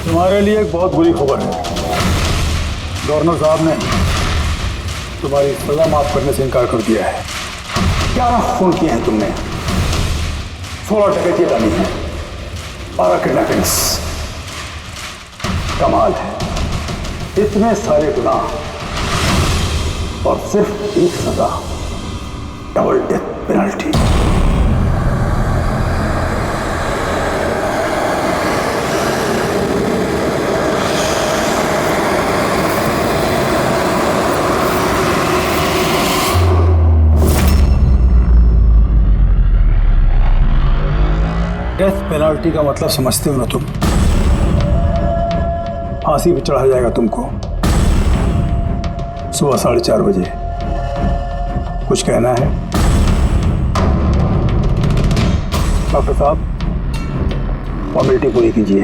तुम्हारे लिए एक बहुत बुरी खबर है। गवर्नर साहब ने तुम्हारी सजा माफ करने से इनकार कर दिया है। 11 खून किए हैं तुमने, 16 डकैतियां डाली हैं, 12 किडनैपिंग्स। कमाल है, इतने सारे गुनाह और सिर्फ एक सजा, double death penalty. Death penalty का मतलब समझते हो ना तुम? फांसी पे चढ़ाया जाएगा तुमको सुबह 4:30 बजे। कुछ कहना है डॉक्टर साहब? फॉर्मेलिटी पूरी कीजिए।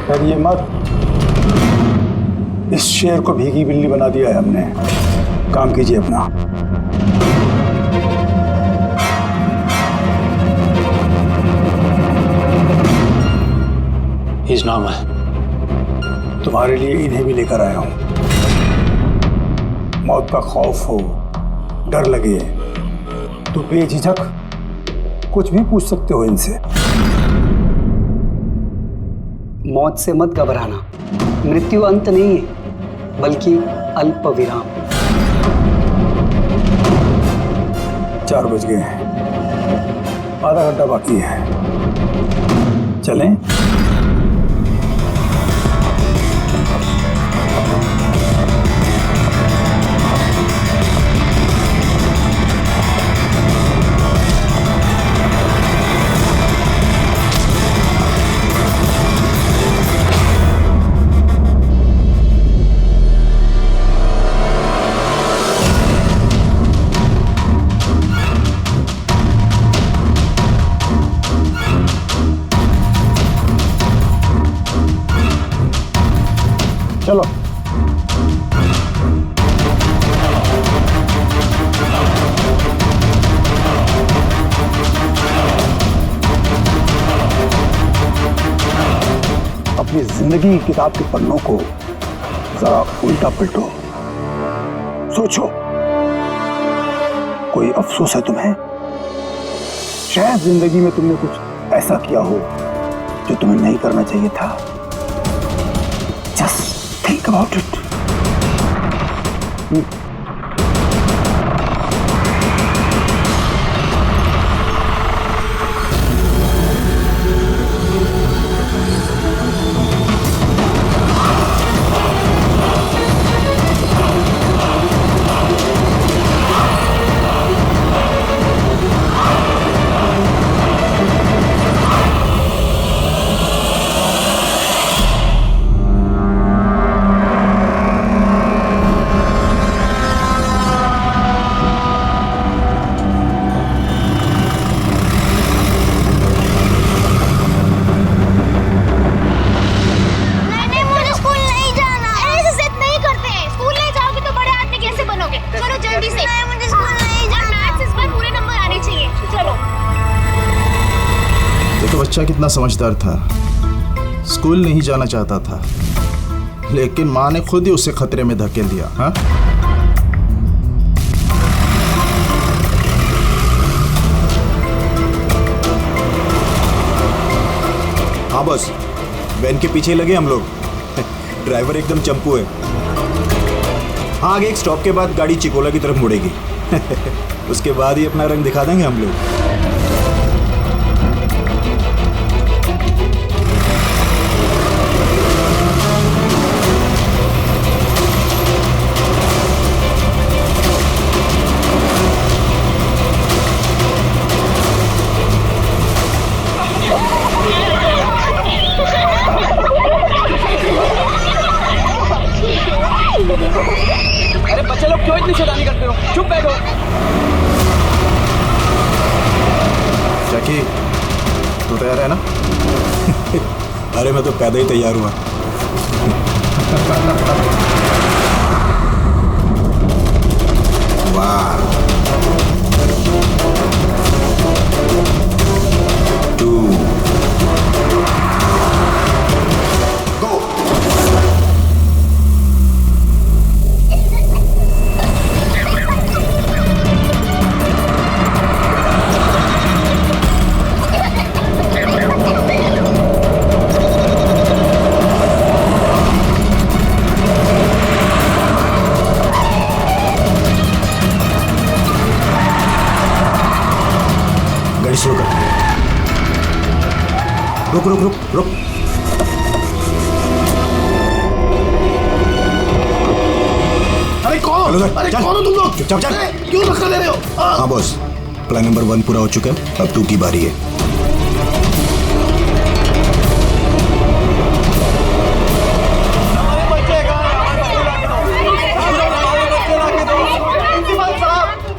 डरिए मत, इस शेर को भीगी बिल्ली बना दिया है हमने। काम कीजिए अपना। He's normal. तुम्हारे लिए इन्हें भी लेकर आया हूं। मौत का खौफ हो, डर लगे तो बेझिझक कुछ भी पूछ सकते हो इनसे। मौत से मत घबराना, मृत्यु अंत नहीं है बल्कि अल्प विराम। 4 बज गए हैं, आधा घंटा बाकी है। चलें? चलो। अपनी जिंदगी की किताब के पन्नों को जरा उल्टा पलटो, सोचो कोई अफसोस है तुम्हें? शायद जिंदगी में तुमने कुछ ऐसा किया हो जो तुम्हें नहीं करना चाहिए था। Just think about it. बच्चा कितना समझदार था, स्कूल नहीं जाना चाहता था, लेकिन माँ ने खुद ही उसे खतरे में धकेल दिया। हाँ, हाँ बस, वैन के पीछे लगे हम लोग। ड्राइवर एकदम चंपू है। हाँ, आगे एक स्टॉप के बाद गाड़ी चिकोला की तरफ मुड़ेगी। उसके बाद ही अपना रंग दिखा देंगे हम लोग। अरे बच्चे लोग क्यों इतनी शैतानी करते हो? चुप बैठो। जैकी, तू तैयार है ना? अरे मैं तो पैदा ही तैयार हुआ। रुक रुक रुक। अरे कौन? चलो, अरे चल। कौन हो तुम लोग? चुप, चल। अरे, क्यों धक्का दे रहे हो? हाँ बॉस, प्लान नंबर 1 पूरा हो चुका है, अब 2 की बारी है।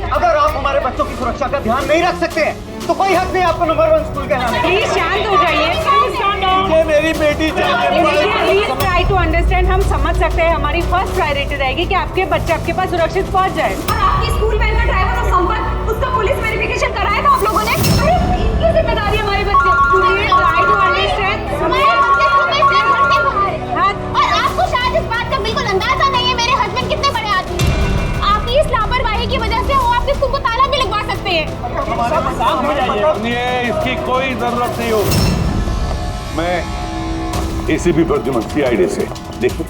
अगर आप हमारे बच्चों की सुरक्षा का ध्यान नहीं रख सकते हैं तो कोई हक नहीं आपको नंबर 1 स्कूल कहना है। प्लीज शांत हो जाइए। ये मेरी बेटी चाहिए। Please try to understand. हम समझ सकते हैं, हमारी फर्स्ट प्रायोरिटी रहेगी कि आपके बच्चे आपके पास सुरक्षित पहुंच जाए। और आपकी स्कूल वैन का ड्राइवर और संपर्क, उसका पुलिस वेरिफिकेशन कराया था आप लोगों ने? अरे इनकी जिम्मेदारी है हमारे बच्चे। Please try to understand. हमारे बच्चे सुबह से घर से बाहर हैं। और आपको शायद इस बात का बिल्कुल अंदाजा नहीं है मेरे हस्बैंड कितने बड़े आदमी हैं। आपकी इस लापरवाही की वजह से वो आपके स्कूल को ताला भी लगवा सकते हैं। इसकी कोई जरूरत नहीं हो। मैं एसीपी प्रद्युमन सीआईडी से। देखिए,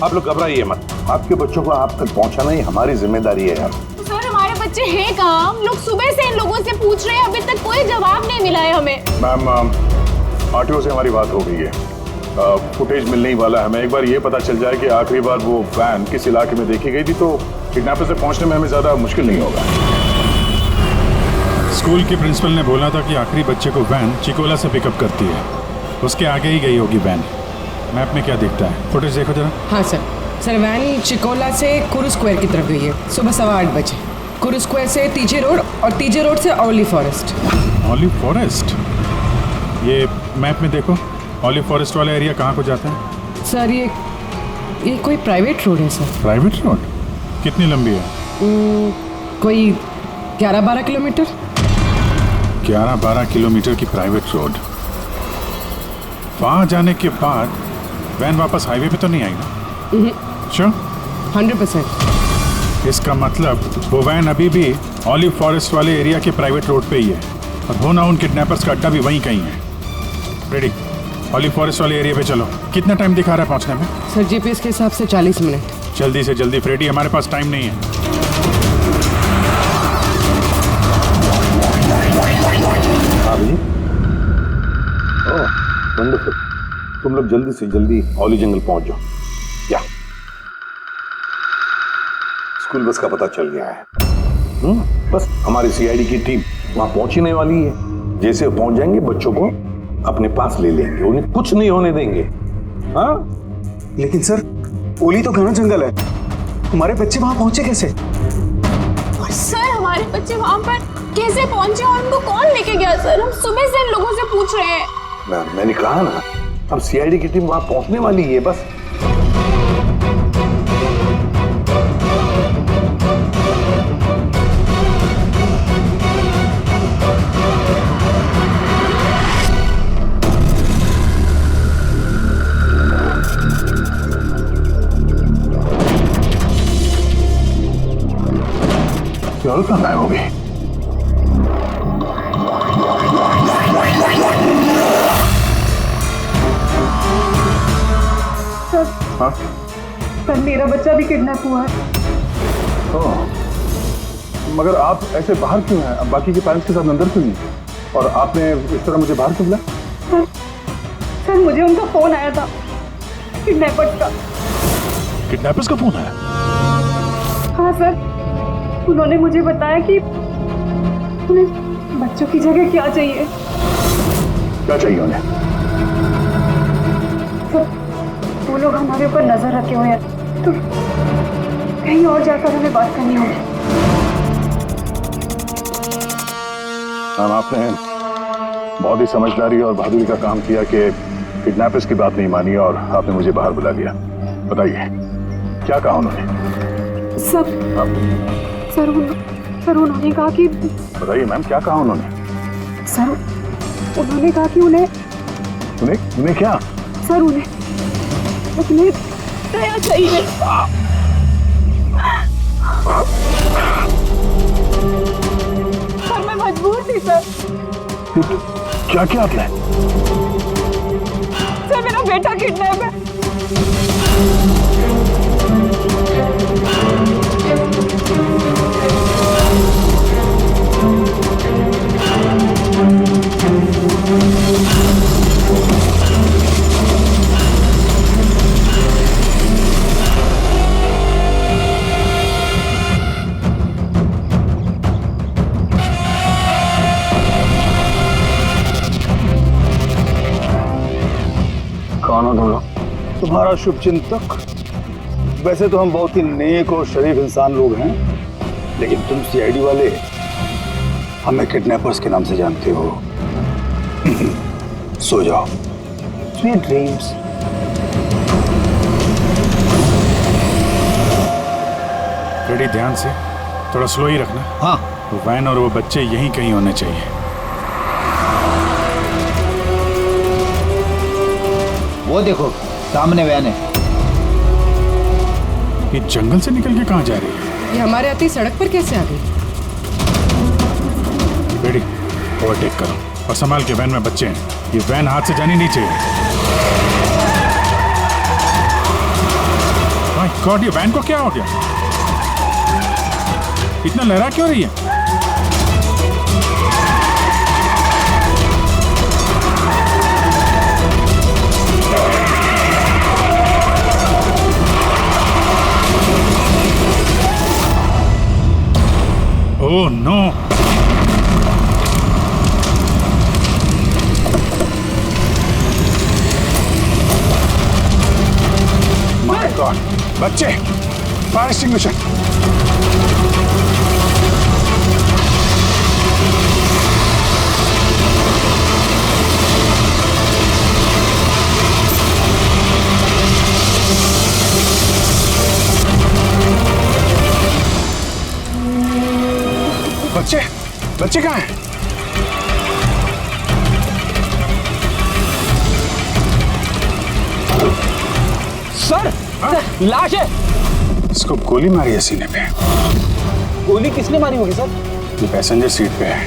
आप लोग घबराइए मत। आपके बच्चों को आप तक पहुंचाना ही हमारी जिम्मेदारी है। तो सर हमारे बच्चे हैं कहाँ? हम लोग सुबह से इन लोगों से पूछ रहे हैं, अभी तक कोई जवाब नहीं मिला है हमें। मैम, आरटीओ से हमारी बात हो गई है। फुटेज मिलने ही वाला है। हमें एक बार ये पता चल जाए कि आखिरी बार वो वैन किस इलाके में देखी गई थी, तो किडनैपर से पहुंचने में हमें ज्यादा मुश्किल नहीं होगा। स्कूल के प्रिंसिपल ने बोला था कि आखिरी बच्चे को वैन चिकोला से पिकअप करती है। उसके आगे ही गई होगी वैन। मैप में क्या दिखता है? फुटेज देखो जरा। हाँ सर वैन चिकोला से कुरू स्क्वायर की तरफ गई है सुबह 8:15 बजे। कुरू स्क्वायर से तीजे रोड और तीजे रोड से ऑलिव फॉरेस्ट। Olive forest? ये मैप में देखो, ऑलिव फॉरेस्ट वाला एरिया कहाँ को जाता है? सर ये कोई प्राइवेट रोड है सर। Private road? कितनी लंबी है? कोई 11-12 किलोमीटर। 11-12 किलोमीटर की प्राइवेट रोड। वहाँ जाने के बाद वैन वापस हाईवे पे तो नहीं आई ना? श्योर? 100%। इसका मतलब वो वैन अभी भी ऑलिव फॉरेस्ट वाले एरिया के प्राइवेट रोड पे ही है, और हो ना उन किडनैपर्स का अड्डा भी वहीं कहीं है। रेडी, ऑलिव फॉरेस्ट वाले एरिया पे चलो। कितना टाइम दिखा रहा है पहुंचने में? सर जीपीएस के हिसाब से 40 मिनट। जल्दी से जल्दी फ्रेडी, हमारे पास टाइम नहीं है। हाँ भैया। ओह, वंडरफुल। तुम लोग जल्दी से जल्दी औली जंगल पहुंच जाओ। क्या स्कूल बस का पता चल गया है? बस हमारी सीआईडी की टीम वहां पहुंचने वाली है। जैसे वो पहुंच जाएंगे, बच्चों को अपने पास ले लेंगे, उन्हें कुछ नहीं होने देंगे। हाँ, लेकिन सर, ओली तो घना जंगल है, हमारे बच्चे वहां पहुंचे कैसे? सर हमारे बच्चे वहाँ पर कैसे पहुंचे और उनको कौन लेके गया? सर हम सुबह से इन लोगों से पूछ रहे हैं। मैंने कहा ना, अब सीआईडी की टीम वहां पहुंचने वाली है। बस क्या कहाँ गायब हो गई? हाँ? सर मेरा बच्चा भी किडनैप हुआ है। मगर आप ऐसे बाहर क्यों हैं? अब बाकी के पेरेंट्स के साथ अंदर क्यों नहीं? और आपने इस तरह मुझे बाहर क्यों बुलाया? सर मुझे उनका फोन आया था, किडनैपर्स का। किडनैपर्स का फोन आया? हाँ सर, उन्होंने मुझे बताया कि उन्हें बच्चों की जगह क्या चाहिए। क्या चाहिए उन्हें? सर वो लोग हमारे ऊपर नजर रखे हुए हैं, तो कहीं और जाकर हमें बात करनी होगी। मैम, आपने बहुत ही समझदारी और बहादुरी का काम किया कि किडनैपर्स की बात नहीं मानी और आपने मुझे बाहर बुला लिया। बताइए, क्या कहा उन्होंने? सर उन्होंने कहा कि बताइए मैम, क्या कहा उन्होंने? सर उन्होंने कहा कि उन्हें क्या? सर उन्हें दया चाहिए। सर मैं मजबूर थी सर। क्या किया आपने? सर मेरा बेटा किडनैप है। हमारा शुभचिंतक। वैसे तो हम बहुत ही नेक और शरीफ इंसान लोग हैं, लेकिन तुम सीआईडी वाले हमें किडनैपर्स के नाम से जानते हो। सो जाओ, स्वीट ड्रीम्स। रेडी, ध्यान से, थोड़ा स्लो ही रखना। हाँ। वो वैन और वो बच्चे यहीं कहीं होने चाहिए। वो देखो सामने वैन है। ये जंगल से निकल के कहाँ जा रही है? ये हमारे आते ही सड़क पर कैसे आ गई? रेडी, ओवरटेक करो और संभाल के, वैन में बच्चे हैं। ये वैन हाथ से जानी नहीं चाहिए। माय गॉड, ये वैन को क्या हो गया? इतना लहरा क्यों रही है? Oh no! माय गॉड, बच्चे, फायर एक्सटिंग्विशर। बच्चे, बच्चे कहाँ हैं? सर, लाश है। इसको गोली मारी है सीने पे। गोली किसने मारी होगी सर? ये पैसेंजर सीट पे है।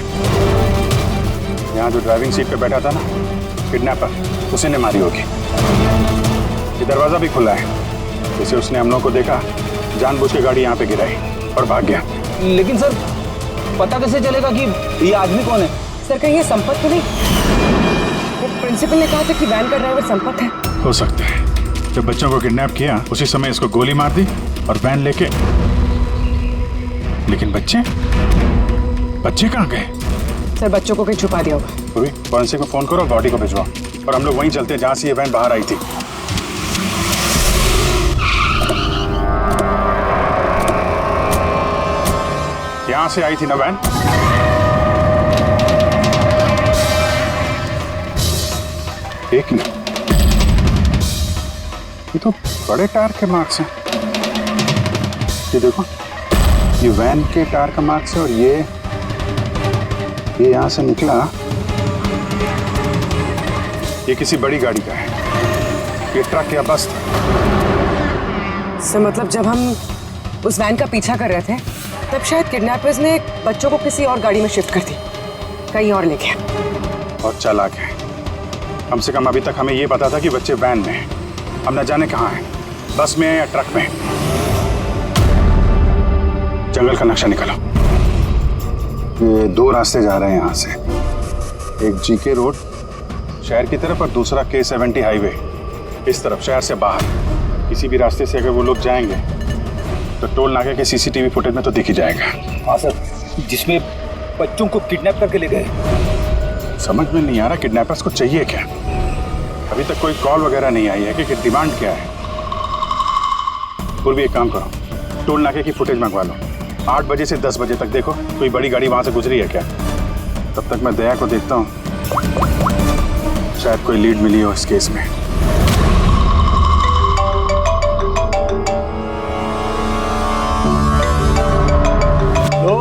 यहाँ जो ड्राइविंग सीट पे बैठा था ना, किडनैपर, उसी ने मारी होगी। ये दरवाजा भी खुला है, जैसे उसने हम लोगों को देखा, जानबूझ के गाड़ी यहाँ पे गिराई और भाग गया। लेकिन सर, पता कैसे चलेगा कि ये आदमी कौन है? सर, कहीं ये संपत तो नहीं? वो प्रिंसिपल ने कहा था कि वैन का ड्राइवर संपत है। हो सकता है। जब बच्चों को किडनैप किया उसी समय इसको गोली मार दी और वैन लेके। लेकिन बच्चे, बच्चे कहाँ गए? सर, बच्चों को कहीं छुपा दिया होगा। फॉरेंसिक को फोन करो, बॉडी को भिजवाओ और हम लोग वहीं चलते हैं जहाँ से ये वैन बाहर आई थी। यहाँ से आई थी ना वैन? एक मिनट, ये तो बड़े टायर के मार्क्स हैं। ये देखो, ये वैन के टायर का मार्क्स है और ये यहाँ से निकला, ये किसी बड़ी गाड़ी का है। ये ट्रक या बस था। सर, मतलब जब हम उस वैन का पीछा कर रहे थे तब शायद किडनैपर्स ने बच्चों को किसी और गाड़ी में शिफ्ट कर दी, कहीं और ले गया। बहुत चालाक है। कम से कम अभी तक हमें ये पता था कि बच्चे वैन में हैं। हम न जाने कहाँ हैं, बस में या ट्रक में। जंगल का नक्शा निकालो। ये दो रास्ते जा रहे हैं यहाँ से, एक जीके रोड शहर की तरफ और दूसरा K70 हाईवे इस तरफ शहर से बाहर। किसी भी रास्ते से अगर वो लोग जाएंगे तो टोल नाके के सीसीटीवी फुटेज में तो दिख ही जाएगा। हाँ सर, जिसमें बच्चों को किडनैप करके ले गए। समझ में नहीं आ रहा किडनैपर्स को चाहिए क्या। अभी तक कोई कॉल वगैरह नहीं आई है कि डिमांड क्या है। पूर्वी, एक काम करो, टोल नाके की फुटेज मंगवा लो। 8 बजे से 10 बजे तक देखो कोई बड़ी गाड़ी वहां से गुजरी है क्या। तब तक मैं दया को देखता हूँ, शायद कोई लीड मिली हो इस केस में। लो,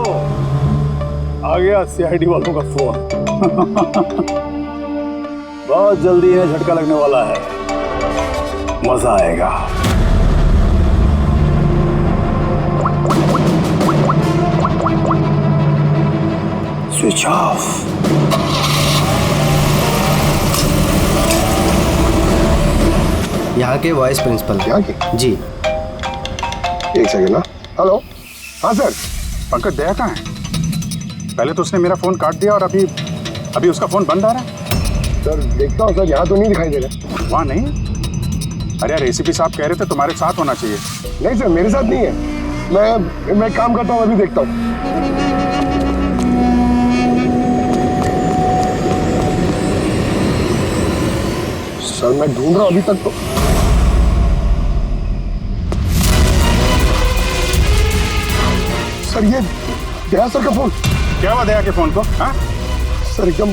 आ गया सीआईडी वालों का फोन। बहुत जल्दी इन्हें झटका लगने वाला है, मजा आएगा। Switch off. यहाँ के वाइस प्रिंसिपल। यहाँ के? जी। एक सेकंड ना। हेलो। हाँ सर। पंकज, दया कहाँ है? पहले तो उसने मेरा फोन काट दिया और अभी उसका फोन बंद आ रहा है। सर देखता हूँ सर, यहाँ तो नहीं दिखाई दे रहा। वहाँ नहीं? अरे यार, एसीपी साहब कह रहे थे तुम्हारे साथ होना चाहिए। नहीं सर, मेरे साथ नहीं है। मैं काम करता हूँ, अभी देखता हूँ। सर मैं ढूंढ रहा हूँ अभी तक तो। सर ये दया सर का फोन। क्या हुआ दया के फोन को? हाँ सर एकदम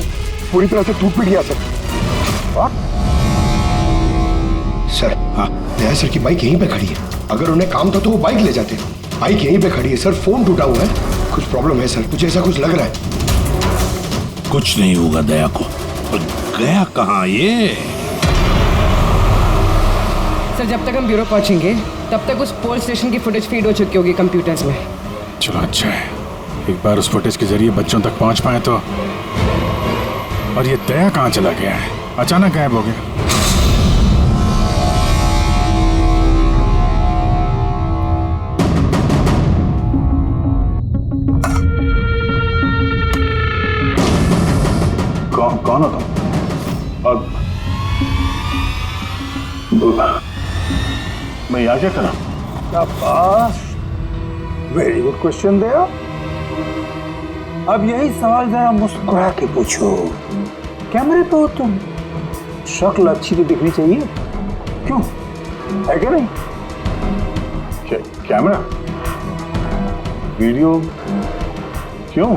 पूरी तरह से टूट पिट गया सर। सर हाँ, दया सर की बाइक यहीं पे खड़ी है। अगर उन्हें काम था तो वो बाइक ले जाते। बाइक यहीं पे खड़ी है सर, फोन टूटा हुआ है। कुछ प्रॉब्लम है सर, मुझे ऐसा कुछ लग रहा है। कुछ नहीं होगा दया को। पर गया कहाँ ये? सर जब तक हम ब्यूरो पहुंचेंगे तब तक उस पोल स्टेशन की फुटेज फीड हो चुकी होगी कंप्यूटर्स में। चलो अच्छा है, एक बार उस फुटेज के जरिए बच्चों तक पहुंच पाए तो। और ये दया कहाँ चला गया है? अचानक गायब हो गया। कौन हो तुम? और मैं यहाँ क्या करा? वेरी गुड क्वेश्चन दया। अब यही सवाल जरा मुस्कुरा के पूछो। कैमरे पे हो तुम, शक्ल अच्छी तो दिखनी चाहिए, क्यों है क्या नहीं? कैमरा वीडियो क्यों?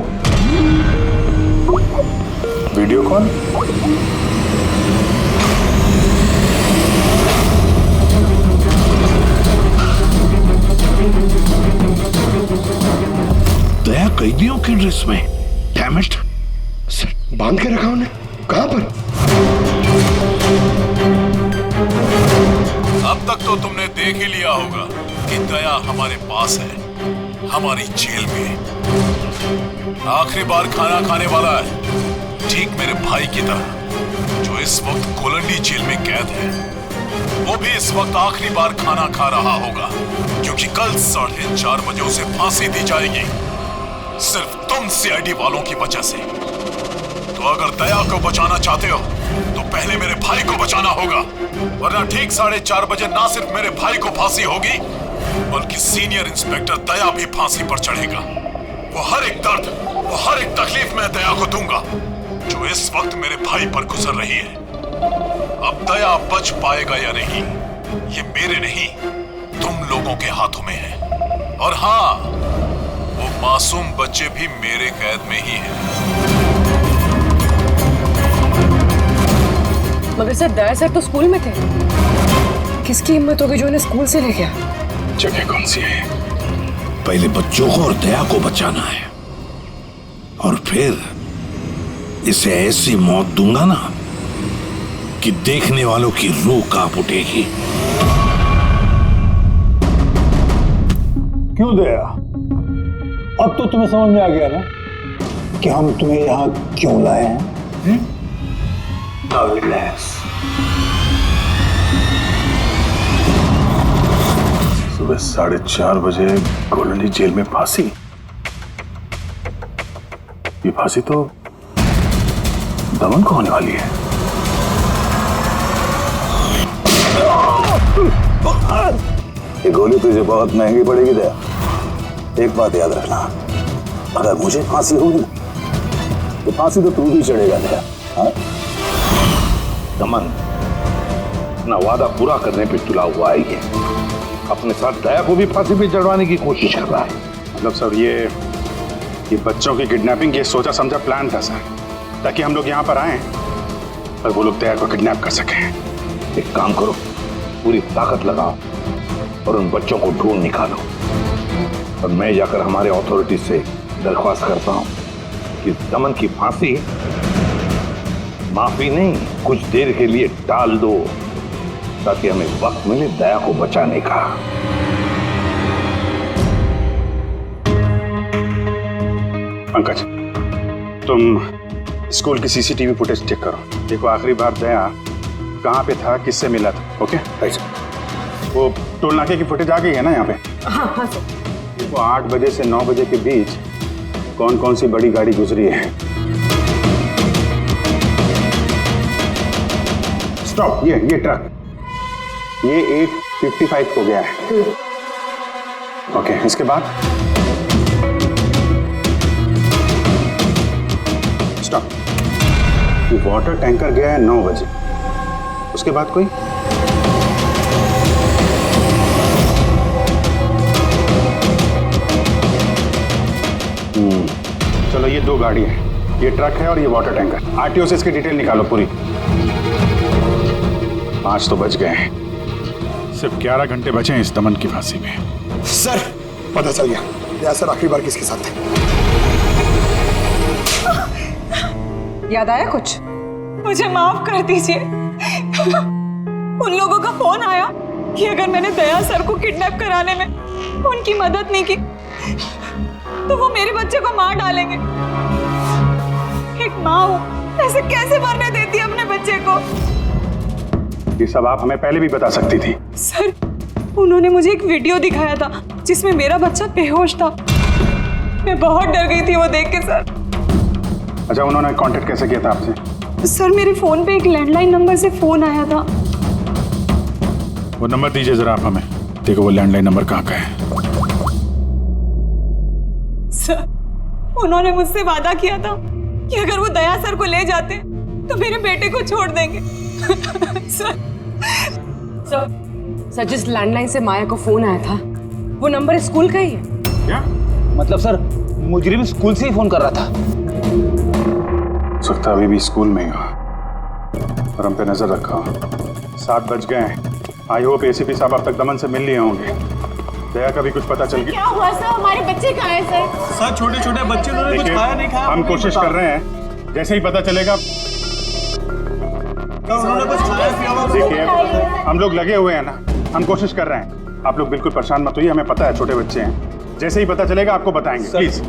वीडियो कौन? दया कैदियों की ड्रेस में। Damn it. सर बांध के रखा उन्हें, कहां पर? अब तक तो तुमने देख ही लिया होगा कि दया हमारे पास है, हमारी जेल में। आखिरी बार खाना खाने वाला है, ठीक मेरे भाई की तरह, जो इस वक्त कोलंडी जेल में कैद है। वो भी इस वक्त आखिरी बार खाना खा रहा होगा, क्योंकि कल 4:30 बजे उसे फांसी दी जाएगी, सिर्फ तुम सीआईडी वालों की वजह से। तो अगर दया को बचाना चाहते हो तो पहले मेरे भाई को बचाना होगा, वरना ठीक 4:30 बजे ना सिर्फ मेरे भाई को फांसी होगी, बल्कि सीनियर इंस्पेक्टर दया भी फांसी पर चढ़ेगा। वो हर एक दर्द, वो हर एक तकलीफ मैं दया को दूंगा जो इस वक्त मेरे भाई पर गुजर रही है। अब दया बच पाएगा या नहीं, ये मेरे नहीं तुम लोगों के हाथों में है। और हाँ, वो मासूम बच्चे भी मेरे कैद में ही हैं। मगर सर दया सर तो स्कूल में थे, किसकी हिम्मत होगी जो इन्हें स्कूल से ले गया? जगह कौन सी है? पहले बच्चों को और दया को बचाना है, और फिर इसे ऐसी मौत दूंगा ना कि देखने वालों की रूह कांप उठेगी। क्यों दया? अब तो तुम्हें समझ में आ गया ना कि हम तुम्हें यहाँ क्यों लाए हैं? सुबह 4:30 बजे कोलंडी जेल में फांसी। ये फांसी तो दमन को होने वाली है। ये गोली तुझे बहुत महंगी पड़ेगी दया। एक बात याद रखना, अगर मुझे फांसी होगी ना तो फांसी तो तू भी चढ़ेगा दया। हाँ? दमन अपना वादा पूरा करने पे तुला हुआ है, ये अपने साथ दया को भी फांसी पे चढ़वाने की कोशिश कर रहा है। मतलब सर ये बच्चों की किडनैपिंग ये सोचा समझा प्लान था सर, ताकि हम लोग यहाँ पर आए और वो लोग दया को किडनैप कर सकें। एक काम करो, पूरी ताकत लगाओ और उन बच्चों को ढूंढ निकालो, और मैं जाकर हमारे अथॉरिटी से दरख्वास्त करता हूँ कि दमन की फांसी माफी नहीं, कुछ देर के लिए टाल दो, ताकि हमें वक्त मिले दया को बचाने का। पंकज, तुम स्कूल की सीसीटीवी फुटेज चेक करो, देखो आखिरी बार दया कहाँ पे था, किससे मिला था। ओके वो टोल नाके की फुटेज आ गई है ना यहाँ पे? हाँ हाँ सर। देखो 8 बजे से 9 बजे के बीच कौन कौन सी बड़ी गाड़ी गुजरी है। स्टॉप, ये ट्रक, ये 8:55 को गया है। ओके, इसके बाद स्टॉप, वाटर टैंकर गया है 9 बजे, उसके बाद कोई? चलो ये 2 गाड़ी है, ये ट्रक है और ये वाटर टैंकर। आरटीओ से इसकी डिटेल निकालो पूरी। 5 तो बच गए हैं। सिर्फ 11 घंटे बचे हैं इस दमन की फांसी में। सर पता चल गया दया सर आखिरी बार किसके साथ थे। याद आया कुछ? मुझे माफ कर दीजिए। उन लोगों का फोन आया कि अगर मैंने दया सर को किडनैप कराने में उनकी मदद नहीं की तो वो मेरे बच्चे को मार डालेंगे। एक माँ हूं, ऐसे कैसे मरने देती अपने बच्चे को? ये सब आप हमें पहले भी बता सकती थी। सर, उन्होंने मुझे एक वीडियो दिखाया था जिसमें मेरा बच्चा बेहोश था। मैं बहुत डर गई थी वो देख के सर। अच्छा, उन्होंने कांटेक्ट कैसे किया था आपसे? सर, मेरे फोन पे एक लैंडलाइन नंबर से फोन आया था। वो नंबर दीजिए जरा आप हमें। देखो वो लैंडलाइन नंबर कहाँ का है। सर, उन्होंने मुझसे वादा किया था कि अगर वो दया सर को ले जाते तो मेरे बेटे को छोड़ देंगे। सर, जिस लैंडलाइन से माया को फोन आया था वो नंबर स्कूल का ही है। क्या मतलब सर, मुजरिम स्कूल से ही फोन कर रहा था। सकता अभी भी स्कूल में ही हो और हम पे नजर रखा। 7 बज गए हैं। आई होप एसीपी साहब अब तक दमन से मिल लिए होंगे। दया का भी कुछ पता चल गया? क्या हुआ सर? हमारे बच्चे कहाँ हैं सर? सर, छोटे छोटे बच्चे उन्होंने कुछ खाया नहीं खाया। हम कोशिश कर रहे हैं, जैसे ही पता चलेगा। उन्होंने कुछ खाया पिया? देखिए, हम लोग लगे हुए हैं ना, हम कोशिश कर रहे हैं। आप लोग बिल्कुल परेशान मत होइए, हमें पता है छोटे बच्चे हैं। जैसे ही पता चलेगा आपको बताएंगे। प्लीज।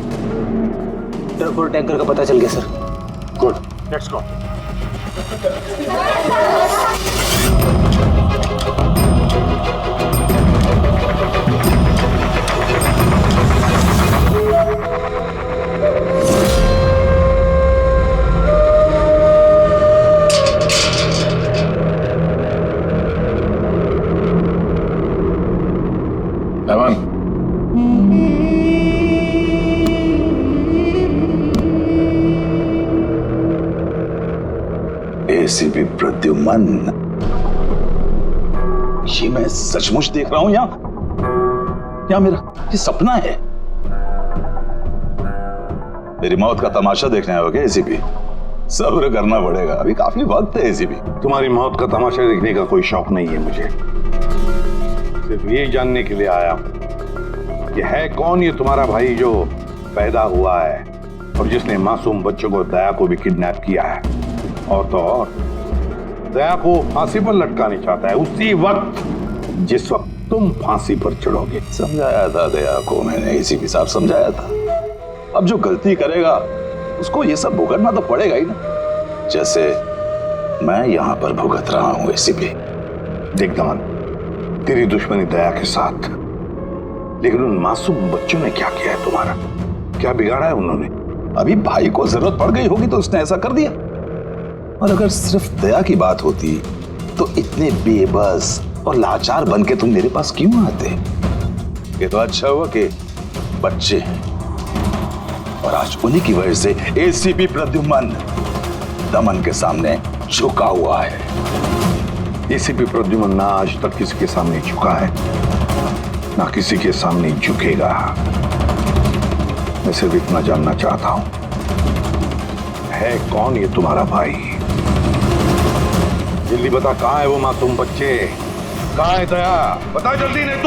ट्रक और टैंकर का पता चल गया sir. Good, let's go. Daman, ACP Pradyuman, ये मैं सचमुच देख रहा हूं या मेरा ये सपना है? मेरी मौत का तमाशा देखने आओगे एसीपी? सब्र करना पड़ेगा, अभी काफी वक्त है एसीपी। तुम्हारी मौत का तमाशा देखने का कोई शौक नहीं है मुझे। सिर्फ ये जानने के लिए आया हूं कि है कौन ये तुम्हारा भाई जो पैदा हुआ है और जिसने मासूम बच्चों को, दया को भी किडनैप किया है। और तो और दया को फांसी पर लटकाना चाहता है उसी वक्त जिस वक्त तुम फांसी पर चढ़ोगे। समझाया था दया को मैंने, एसीपी साहब समझाया था। अब जो गलती करेगा उसको ये सब भुगतना तो पड़ेगा ही ना, जैसे मैं यहाँ पर भुगत रहा हूँ एसीपी। देख दमन, तेरी दुश्मनी दया के साथ, लेकिन उन मासूम बच्चों ने क्या किया है तुम्हारा? क्या बिगाड़ा है उन्होंने? अभी भाई को जरूरत पड़ गई होगी तो उसने ऐसा कर दिया। और अगर सिर्फ दया की बात होती तो इतने बेबस और लाचार बन के तुम मेरे पास क्यों आते? ये तो अच्छा हुआ कि बच्चे हैं और आज उन्हीं की वजह से एसीपी प्रद्युमन दमन के सामने झुका हुआ है। एसीपी प्रद्युमन ना आज तक किसी के सामने झुका है, ना किसी के सामने झुकेगा। मैं सिर्फ इतना जानना चाहता हूं, है कौन ये तुम्हारा भाई? जल्दी बता, कहां है वो मासूम बच्चे? कहां है दया? बता जल्दी, नहीं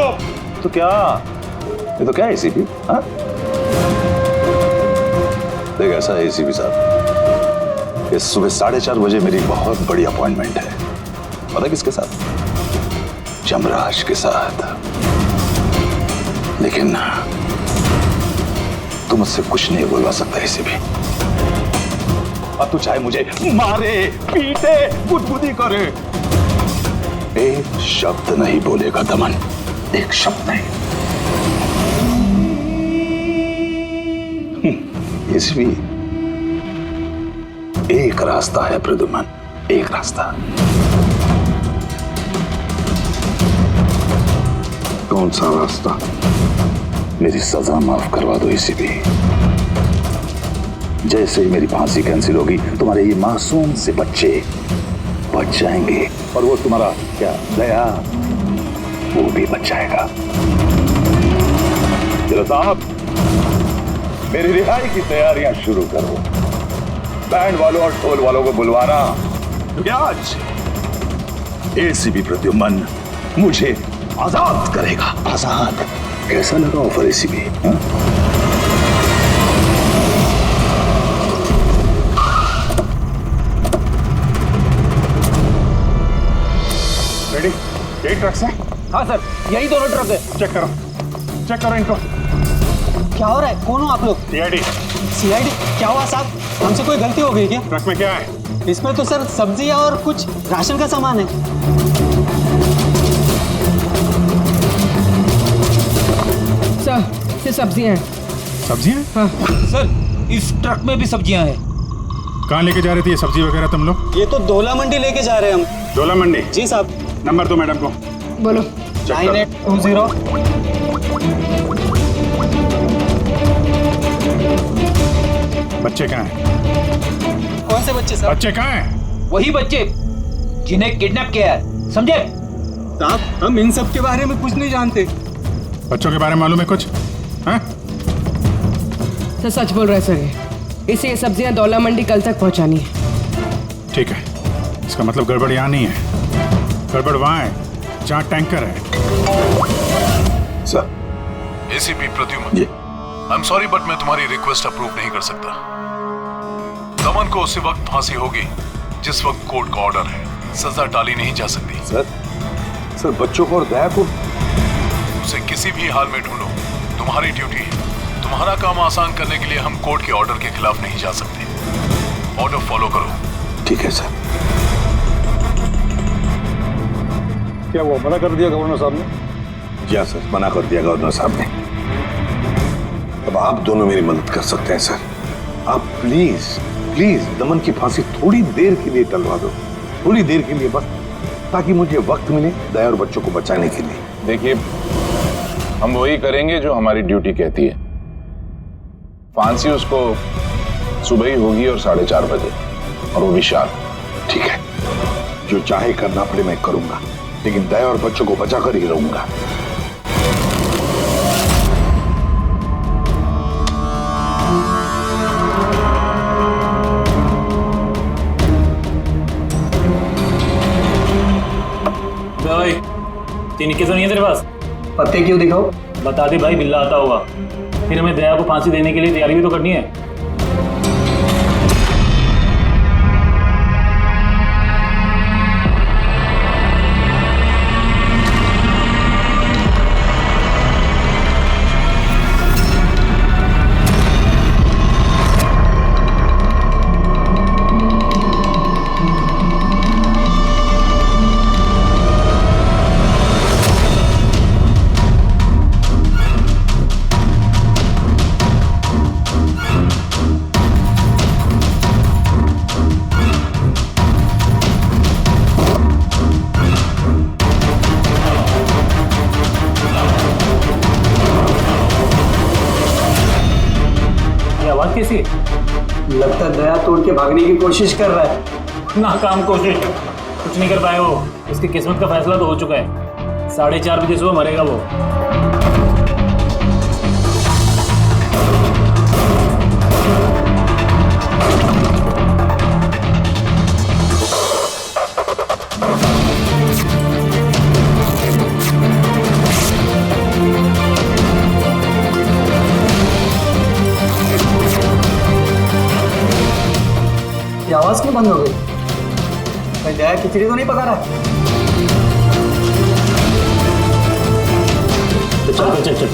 तो क्या ये तो क्या है एसीपी? हाँ, देख ऐसा है एसीपी साहब, इस सुबह 4:30 बजे मेरी बहुत बड़ी अपॉइंटमेंट है। पता किसके साथ? जमराज के साथ। लेकिन तू मुझसे कुछ नहीं बोलवा सकता एसीपी। अब तू चाहे मुझे मारे, पीटे, गुदगुदी करे, एक शब्द नहीं बोलेगा दमन, एक शब्द नहीं। एसीपी, एक रास्ता है प्रद्युमन, एक रास्ता। कौन सा रास्ता? मेरी सजा माफ करवा दो एसीपी। जैसे ही मेरी फांसी कैंसिल होगी तुम्हारे ये मासूम से बच्चे बच जाएंगे और वो तुम्हारा क्या दया, वो भी बच जाएगा। चलो साहब, मेरी रिहाई की तैयारियां शुरू करो। बैंड वालों और ढोल वालों को बुलवाना, क्योंकि आज एसीपी प्रद्युम्न मुझे आजाद करेगा। आजाद? कैसा लगा ऑफर एसीपी? रेडी? यही ट्रक से? हाँ सर, यही दोनों ट्रक है। चेक करो इनको। क्या हो रहा है? कौन हो आप लोग? सीआईडी। सीआईडी? क्या हुआ साहब? हमसे कोई गलती हो गई क्या? ट्रक में क्या है? इसमें तो सर सब्जियां और कुछ राशन का सामान है। सर, ये सब्जियां हैं। सब्जियां? हाँ सर, इस ट्रक में भी सब्जियां हैं। कहाँ लेके जा रहे थे ये सब्जी वगैरह तुम लोग? ये तो डोला मंडी लेके जा रहे हैं हम। डोला मंडी? जी साहब। नंबर दो मैडम को। बोलो। 9820। बच्चे कहाँ हैं? कौन से बच्चे साहब? बच्चे कहाँ हैं? वही बच्चे जिन्हें किडनैप किया है, समझे? साहब, हम इन सब के बारे में कुछ नहीं जानते। बच्चों के बारे में मालूम है कुछ? हाँ? सर सच बोल रहा है सर, इसे ये सब्जियां दौला मंडी कल तक पहुंचानी है। ठीक है, इसका मतलब गड़बड़ यहाँ नहीं है, गड़बड़ वहाँ है जहाँ टैंकर है। Sir. ACP Pradyuman, I am sorry but मैं तुम्हारी रिक्वेस्ट अप्रूव नहीं कर सकता। दमन को उसी वक्त फांसी होगी जिस वक्त कोर्ट का ऑर्डर है, सजा टाली नहीं जा सकती। सर बच्चों को और दया को उसे किसी भी हाल में ढूंढो, तुम्हारी ड्यूटी है। तुम्हारा काम आसान करने के लिए हम कोर्ट के ऑर्डर के खिलाफ नहीं जा सकते। ऑर्डर फॉलो करो। ठीक है सर। क्या वो मना कर दिया गवर्नर साहब ने? जी हाँ सर, मना कर दिया गवर्नर साहब ने। अब आप दोनों मेरी मदद कर सकते हैं सर। आप प्लीज दमन की फांसी थोड़ी देर के लिए टलवा दो, थोड़ी देर के लिए बस, ताकि मुझे वक्त मिले दया और बच्चों को बचाने के लिए। देखिए, हम वही करेंगे जो हमारी ड्यूटी कहती है। फांसी उसको सुबह ही होगी और 4:30 बजे, और वो भी शार्प। ठीक है, जो चाहे करना पड़े मैं करूंगा, लेकिन दया और बच्चों को बचाकर ही रहूंगा। भाई, तीन इक्के तो नहीं है तेरे पास? पत्ते क्यों दिखाओ? बता दे भाई, बिल्ला आता होगा। फिर हमें दया को फांसी देने के लिए तैयारी भी तो करनी है। कैसी? लगता है दया तोड़ के भागने की कोशिश कर रहा है। नाकाम कोशिश, कुछ नहीं कर पाए वो। उसकी किस्मत का फैसला तो हो चुका है। 4:30 बजे सुबह मरेगा वो। ये आवाज क्यों बंद हो गई? भाई दया खिचड़ी तो नहीं पका रहा? चल चल चल।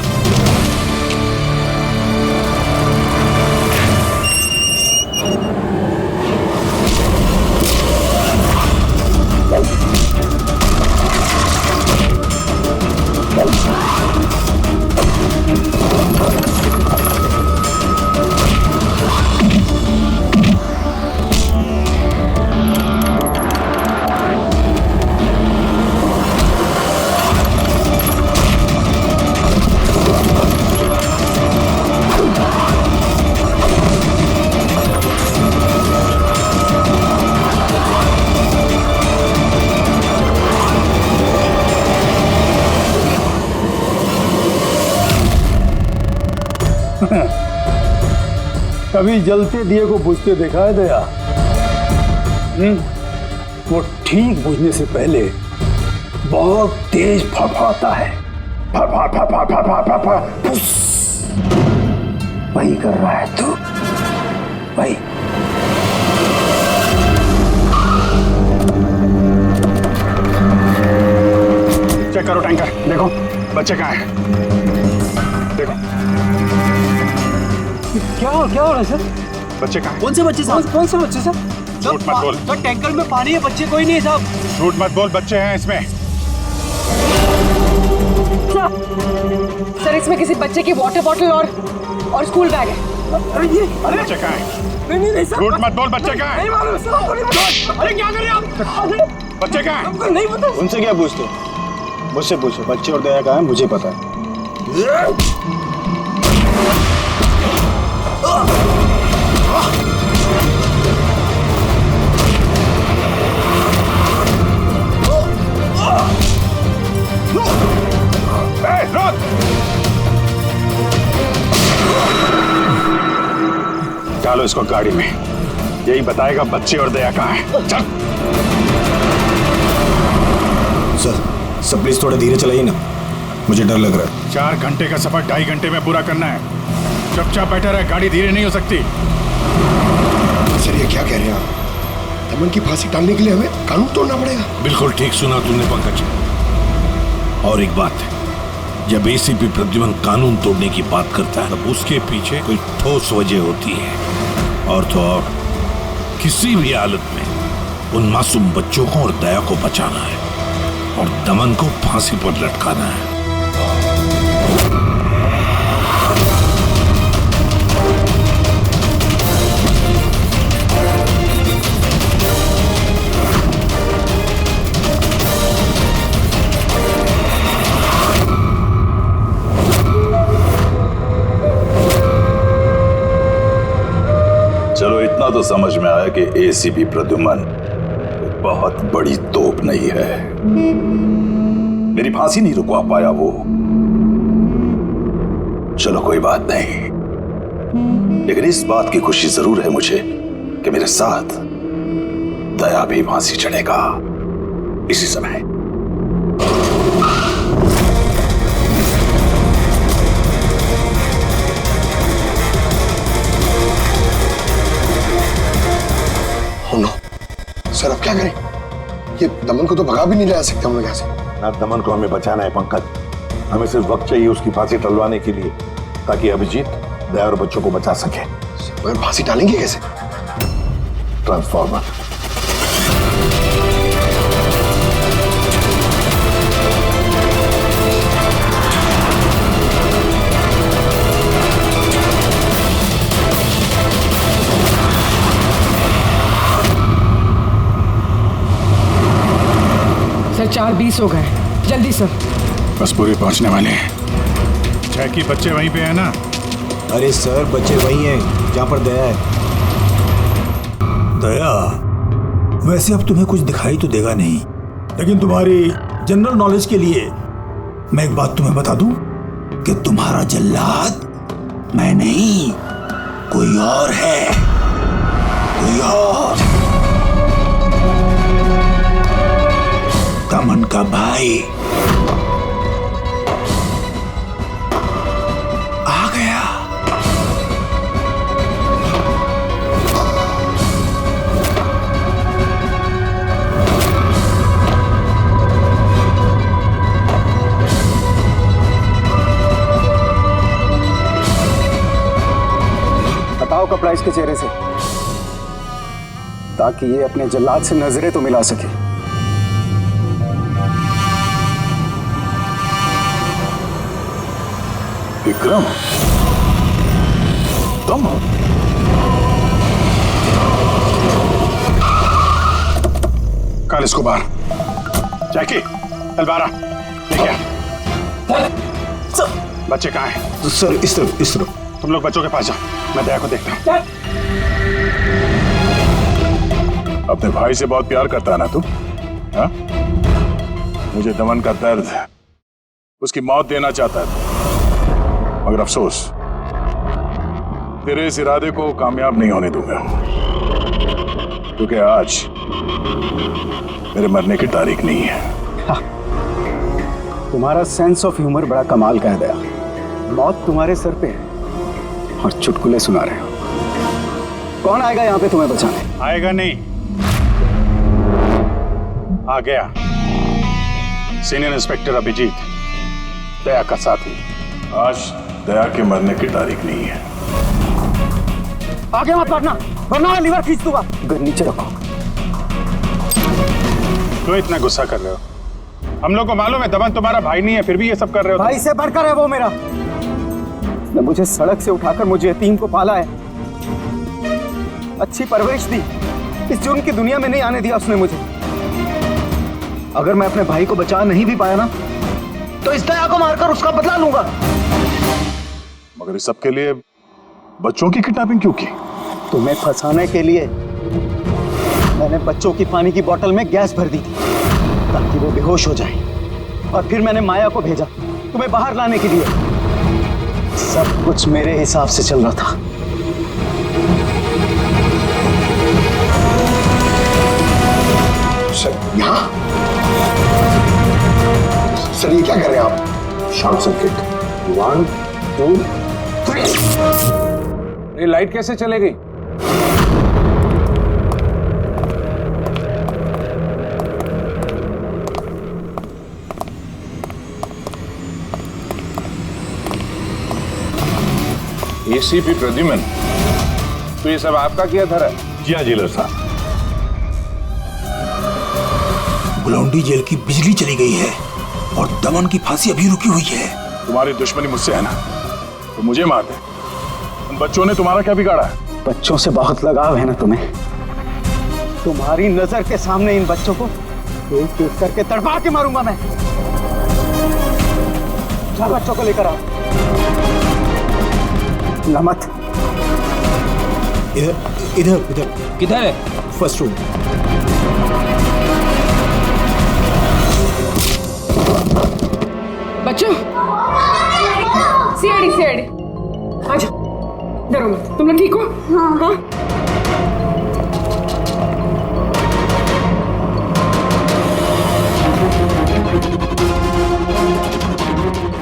कभी जलते दिए को बुझते देखा है दया? वो ठीक बुझने से पहले बहुत तेज फड़फड़ाता है। फड़फड़ फड़फड़ फड़फड़ फड़फड़, वही कर रहा है तू, वही। चेक करो टैंकर, देखो बच्चे कहाँ हैं? देखो क्या हो रहा है सर? बच्चे कहाँ? कौन से बच्चे साहब? कौन से बच्चे साहब? झूठ मत बोल। सर टैंकर में पानी है, बच्चे कोई नहीं है साहब। झूठ मत बोल, बच्चे हैं इसमें। सर इसमें किसी बच्चे की वाटर बॉटल और स्कूल बैग है। अरे ये बच्चे कहाँ हैं? नहीं सर, झूठ मत बोल, बच्चे कहाँ हैं? नहीं मालूम सर। अरे क्या कर रहे हैं आप? बच्चे कहाँ हैं? हमको नहीं पता। उनसे क्या पूछते? मुझसे पूछो, बच्चे और दया कहाँ है मुझे पता है। डालो इसको गाड़ी में, यही बताएगा बच्चे और दया कहाँ हैं। चल। सर प्लीज थोड़ा धीरे चलाइए ना, मुझे डर लग रहा है। 4 घंटे का सफर 2.5 घंटे में पूरा करना है। चुपचाप बैठा रहे, गाड़ी धीरे नहीं हो सकती। सर ये क्या कह रहे हैं आप? दमन की फांसी टालने के लिए हमें कानून तोड़ना पड़ेगा? बिल्कुल ठीक सुना तुमने पंकज। और एक बात है, जब एसीपी प्रद्युमन कानून तोड़ने की बात करता है तब उसके पीछे कोई ठोस वजह होती है। और तो और किसी भी हालत में उन मासूम बच्चों को और दया को बचाना है और दमन को फांसी पर लटकाना है। चलो इतना तो समझ में आया कि एसीपी प्रद्युमन बहुत बड़ी तोप नहीं है। मेरी फांसी नहीं रुकवा पाया वो। चलो कोई बात नहीं, लेकिन इस बात की खुशी जरूर है मुझे कि मेरे साथ दया भी फांसी चढ़ेगा इसी समय। सर अब क्या करें? ये दमन को तो भगा भी नहीं ला सकते हम लोग यहाँ से। ना दमन को हमें बचाना है पंकज, हमें सिर्फ वक्त चाहिए उसकी फांसी टलवाने के लिए, ताकि अभिजीत दया और बच्चों को बचा सके। मगर फांसी डालेंगे कैसे? ट्रांसफॉर्मर। सर 4:20 हो गए, जल्दी सर। बस पूरे पहुंचने वाले हैं। 6 की बच्चे वहीं पे है ना? अरे सर बच्चे वहीं हैं जहाँ पर दया है। दया, वैसे अब तुम्हें कुछ दिखाई तो देगा नहीं, लेकिन तुम्हारी जनरल नॉलेज के लिए मैं एक बात तुम्हें बता दूं कि तुम्हारा जल्लाद मैं नहीं, कोई और है, कोई और। दमन का भाई आ गया। हटाओ कपड़ा इसके चेहरे से, ताकि ये अपने जल्लाद से नजरें तो मिला सके। विक्रम, तुम कल इसको बाहर। जैकी, चल बाहर लेके आ। बच्चे कहाँ हैं? सर इस तरफ। तुम लोग बच्चों के पास जाओ, मैं दया को देखता हूँ। अपने भाई से बहुत प्यार करता है ना तू? हाँ? मुझे दमन का दर्द, उसकी मौत देना चाहता है, मगर अफसोस तेरे इस इरादे को कामयाब नहीं होने दूंगा, क्योंकि आज मेरे मरने की तारीख नहीं है। तुम्हारा सेंस ऑफ ह्यूमर बड़ा कमाल का है दया। मौत तुम्हारे सर पे है और चुटकुले सुना रहे हो। कौन आएगा यहाँ पे तुम्हें बचाने? आएगा नहीं, आ गया सीनियर इंस्पेक्टर अभिजीत, दया का साथी। आज दया के मरने की तारीख नहीं है। आगे मत बढ़ना वरना लीवर खींच दूंगा। गर नीचे रखो। क्यों इतना गुस्सा कर रहे हो? हम लोग को मालूम है दमन तुम्हारा भाई नहीं है, फिर भी ये सब कर रहे हो। भाई से बढ़कर है वो मेरा। उसने मुझे सड़क से उठाकर मुझे यतीम को पाला है, अच्छी परवरिश दी, इस जुर्म की दुनिया में नहीं आने दिया उसने मुझे। अगर मैं अपने भाई को बचा नहीं भी पाया ना, तो इस दया को मारकर उसका बदला लूंगा। मगर इस सब के लिए बच्चों की किडनैपिंग क्यों की? तुम्हें फंसाने के लिए मैंने बच्चों की पानी की बोतल में गैस भर दी थी ताकि वो बेहोश हो जाए, और फिर मैंने माया को भेजा तुम्हें बाहर लाने के लिए। सब कुछ मेरे हिसाब से चल रहा था। सर यहाँ सर ये क्या कर रहे हैं आप? Short circuit 1 2 3। ये लाइट कैसे चले गई? एसीपी प्रद्युमन, तो ये सब आपका किया था? जी हाँ जेलर साहब। गुलौंडी जेल की बिजली चली गई है और दमन की फांसी अभी रुकी हुई है। तुम्हारी दुश्मनी मुझसे है ना, तो मुझे मार दे। उन बच्चों ने तुम्हारा क्या बिगाड़ा है? बच्चों से बहुत लगाव है ना तुम्हें। तुम्हारी नजर के सामने इन बच्चों को एक एक करके तड़पा के मारूंगा मैं। जा बच्चों को लेकर आओ। लमत इधर इधर इधर। किधर है? First room. बच्चों, सीआईडी सीआईडी, आजा, डरो मत। तुम लोग ठीक हो? हाँ।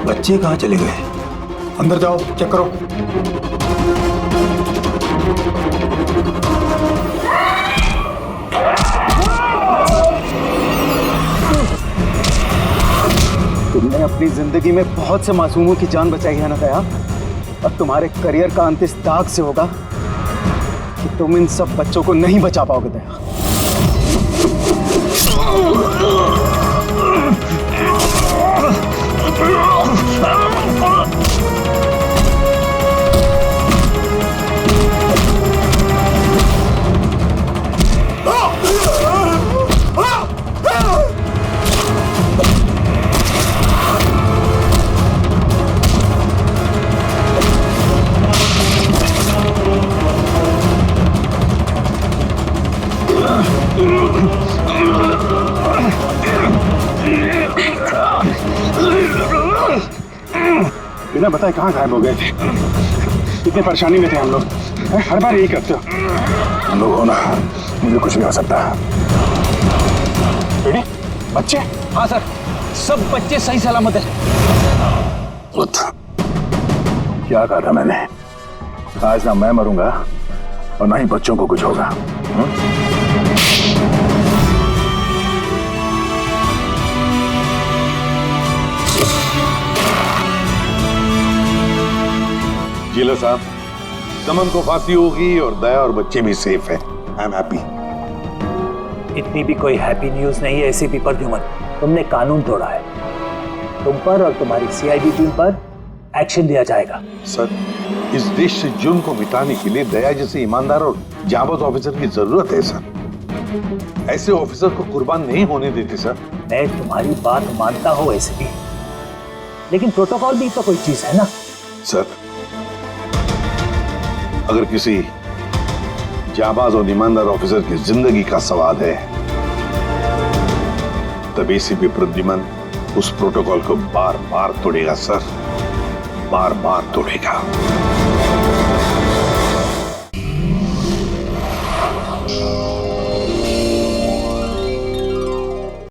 बच्चे कहाँ चले गए? अंदर जाओ, चेक करो। तुमने अपनी जिंदगी में बहुत से मासूमों की जान बचाई है ना दया, और तुम्हारे करियर का अंत इस दाग से होगा कि तुम इन सब बच्चों को नहीं बचा पाओगे दया। बिना बताए कहाँ गायब हो गए थे? इतने परेशानी में थे हम लोग। हर बार यही करते हो। हम लोग हो ना, मुझे कुछ नहीं हो सकता। बेटी, बच्चे? हाँ सर, सब बच्चे सही सलामत है। क्या कहा था मैंने? आज ना मैं मरूंगा और ना ही बच्चों को कुछ होगा। जिला साहब, दमन को फांसी होगी और दया और बच्चे भी सेफ हैं। I am happy. इतनी भी कोई हैप्पी न्यूज नहीं है एसीपी प्रद्युमन। तुमने कानून तोड़ा है। तुम पर और तुम्हारी सीआईडी टीम पर एक्शन लिया जाएगा। सर, इस देश से जुर्म को मिटाने के लिए दया जैसे ईमानदार और जाबाज ऑफिसर की जरूरत है सर। ऐसे ऑफिसर को कुर्बान नहीं होने देते सर। मैं तुम्हारी बात मानता हूँ एसीपी, लेकिन प्रोटोकॉल भी तो कोई चीज है ना। सर, अगर किसी जाबाज और ईमानदार ऑफिसर की जिंदगी का सवाल है, तब एसीपी प्रद्युमन उस प्रोटोकॉल को बार बार तोड़ेगा सर, बार बार तोड़ेगा।